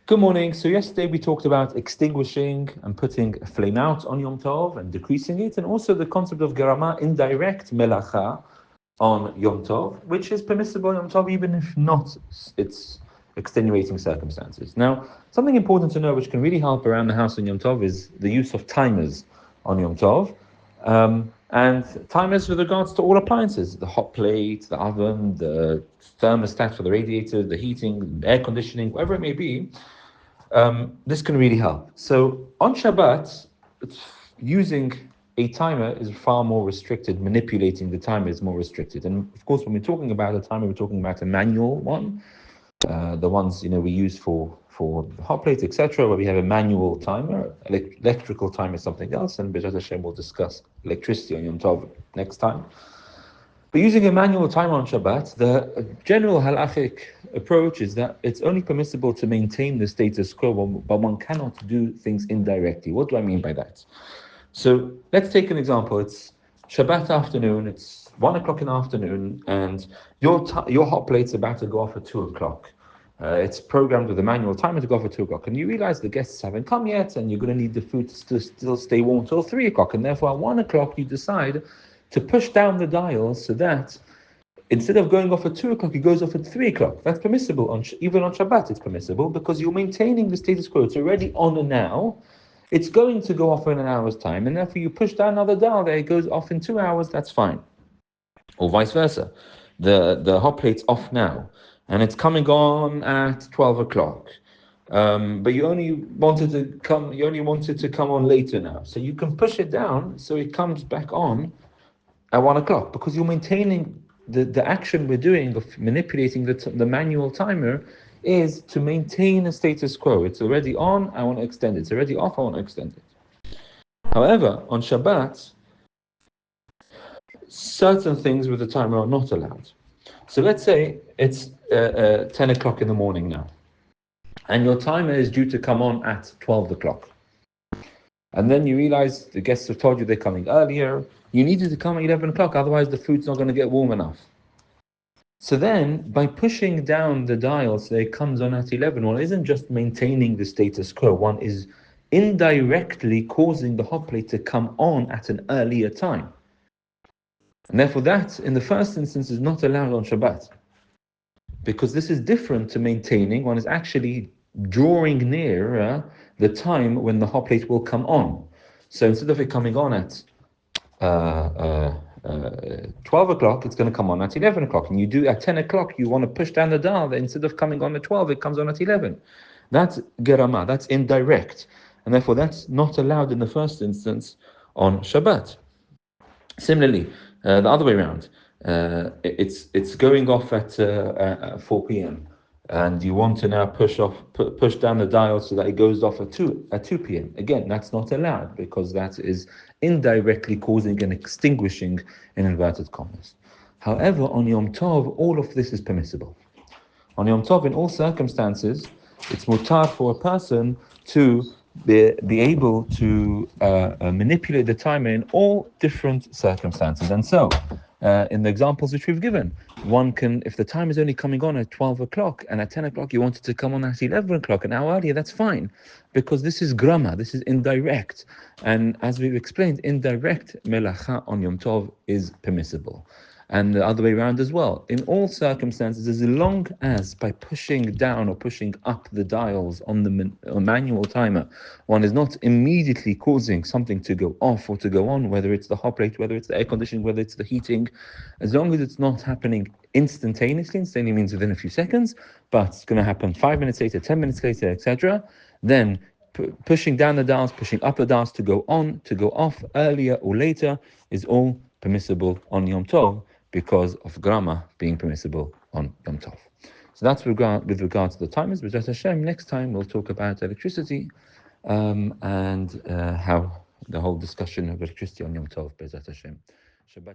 Good morning. So yesterday we talked about extinguishing and putting a flame out on Yom Tov and decreasing it, and also the concept of gerama, indirect melacha, on Yom Tov, which is permissible on Yom Tov even if not its extenuating circumstances. Now, something important to know which can really help around the house on Yom Tov is the use of timers on Yom Tov. And timers with regards to all appliances, the hot plate, the oven, the thermostat for the radiator, the heating, air conditioning, whatever it may be. This can really help. So on Shabbat, using a timer is far more restricted. Manipulating the timer is more restricted. And of course, when we're talking about a timer, we're talking about a manual one. The ones we use for hot plates, etc., where we have a manual timer. Electrical timer is something else, and B'ezras Hashem will discuss electricity on Yom Tov next time. But using a manual timer on Shabbat, the general halachic approach is that it's only permissible to maintain the status quo, but one cannot do things indirectly. What do I mean by that? So let's take an example. It's Shabbat afternoon, it's 1 o'clock in the afternoon, and your hot plate's about to go off at 2 o'clock. It's programmed with a manual timer to go off at 2 o'clock, and you realize the guests haven't come yet, and you're going to need the food to still stay warm till 3 o'clock, and therefore at 1 o'clock you decide to push down the dial so that instead of going off at 2 o'clock, it goes off at 3 o'clock. That's permissible. Even on Shabbat, it's permissible because you're maintaining the status quo. It's already on and now. It's going to go off in an hour's time, and therefore you push down another dial there, it goes off in 2 hours, that's fine. Or vice versa. The hot plate's off now, and it's coming on at 12 o'clock. But you only wanted to come on later now. So you can push it down so it comes back on at 1 o'clock, because you're maintaining the action we're doing of manipulating the manual timer is to maintain a status quo. It's already on, I want to extend it. It's already off, I want to extend it. However, on Shabbat, certain things with the timer are not allowed. So let's say it's 10 o'clock in the morning now, and your timer is due to come on at 12 o'clock. And then you realize the guests have told you they're coming earlier. You needed to come at 11 o'clock, otherwise the food's not going to get warm enough. So then, by pushing down the dial so it comes on at 11, one isn't just maintaining the status quo, one is indirectly causing the hot plate to come on at an earlier time. And therefore that, in the first instance, is not allowed on Shabbat. Because this is different to maintaining, one is actually drawing near the time when the hot plate will come on. So instead of it coming on at 12 o'clock, it's going to come on at 11 o'clock. And you do at 10 o'clock, you want to push down the dial. Instead of coming on at 12, it comes on at 11. That's gerama, that's indirect. And therefore, that's not allowed in the first instance on Shabbat. Similarly, the other way around, it's going off at 4 p.m. and you want to now push down the dial so that it goes off at 2 p.m. Again, that's not allowed because that is indirectly causing and extinguishing in inverted commas. However, on Yom Tov, all of this is permissible. On Yom Tov, in all circumstances, it's mutar for a person to be able to manipulate the timer in all different circumstances. And so, in the examples which we've given, one can, if the time is only coming on at 12 o'clock and at 10 o'clock you wanted to come on at 11 o'clock, an hour earlier, that's fine, because this is grama, this is indirect. And as we've explained, indirect melacha on Yom Tov is permissible. And the other way around as well. In all circumstances, as long as by pushing down or pushing up the dials on the manual timer, one is not immediately causing something to go off or to go on, whether it's the hot plate, whether it's the air conditioning, whether it's the heating, as long as it's not happening instantaneously means within a few seconds, but it's going to happen 5 minutes later, 10 minutes later, etc., then pushing down the dials, pushing up the dials to go on, to go off earlier or later is all permissible on Yom Tov, because of grama being permissible on Yom Tov. So that's with regard to the timers. B'ezras Hashem, next time we'll talk about electricity and how the whole discussion of electricity on Yom Tov. B'ezras Hashem. Shabbat.